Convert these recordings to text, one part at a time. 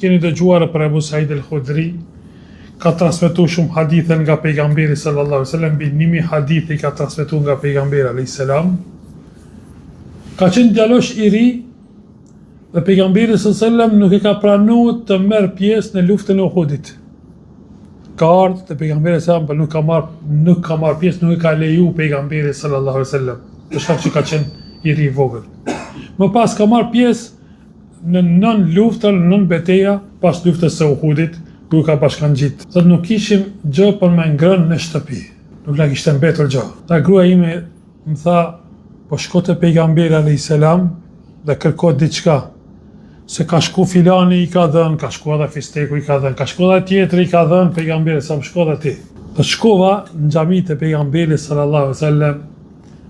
keni dëgjuar për Ebu Said el-Khudri, ka transmetuar shumë hadithe nga pejgamberi sallallahu alaihi wasallam, mbi 1000 hadithi ka transmetuar nga pejgamberi alayhis salam. Ka qenë djalosh i ri dhe pejgamberi sallallahu alaihi wasallam nuk e ka pranuar të merr pjesë në luftën e Uhudit. Ka ardhur te pejgamberi sallallahu alaihi wasallam, nuk ka marr pjesë, nuk e ka leju pejgamberi sallallahu alaihi wasallam, për shkak që ka qenë i ri i vogël. Më pas ka marr pjesë në 9 lufta, në 9 beteja pas luftës së Uhudit, ku ka bashkangjit. Thotë nuk kishim gjë për me ngrënë në shtëpi. Nuk na kishte mbetur gjë. Ta gruaja ime më tha, po shko te pejgamberi alayhis salam dhe kërko diçka. Se ka shku filani i ka dhënë, ka shku edhe fisteku i ka dhënë, ka shku edhe tjetri i ka dhënë pejgamberi sa më shko edhe ti. Të shkova në xhamit e pejgamberit sallallahu alaihi wasallam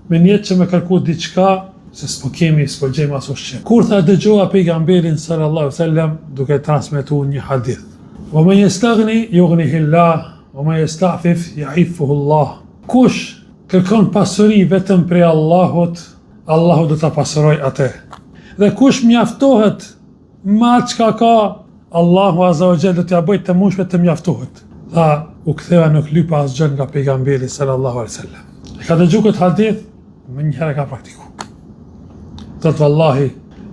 me niyet që me kërku diçka, se s'po gjejmë as ushqim. Kur tha dëgjova pejgamberin sallallahu alaihi wasallam duke transmetuar një hadith. Wa man yastaghni yughnihi Allah, wa man yasta'fif ya'ifuhu Allah. Kush kërkon pasuri vetëm prej Allahut, Allahu do ta pasuroj atë. Dhe kush mjaftohet me atë çka ka, Allahu azza wa jalla do t'ia bëjë të mushme të mjaftohet. Tha, u ktheva nuk lypa asgjë nga pejgamberi sallallahu alaihi wasallam. Ka dëgjuar këtë hadith, më një herë ka praktikuar. Thot vallahi,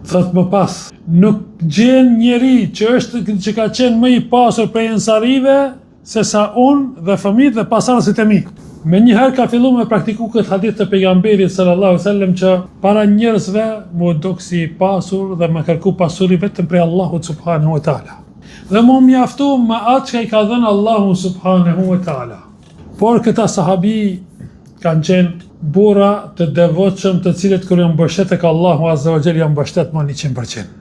thot më pas, nuk gjen njeri që ka qenë më i pasur prej ensarive se sa unë dhe fëmijët dhe pasardhësit e mi. Me njëherë ka fillu me praktiku këtë hadith të pejgamberit sallallahu alaihi wasallam që para njerëzve mu duk si pasur dhe me kërku pasuri vetëm prej Allahut subhanahu wa taala. Dhe mu mjaftu me atë që i ka dhënë Allahu subhanahu wa taala. Por këta sahabi kanë qenë burra të devotshëm, të cilët kur janë mbështet tek Allahu azza wa jalla janë mbështet më 100%.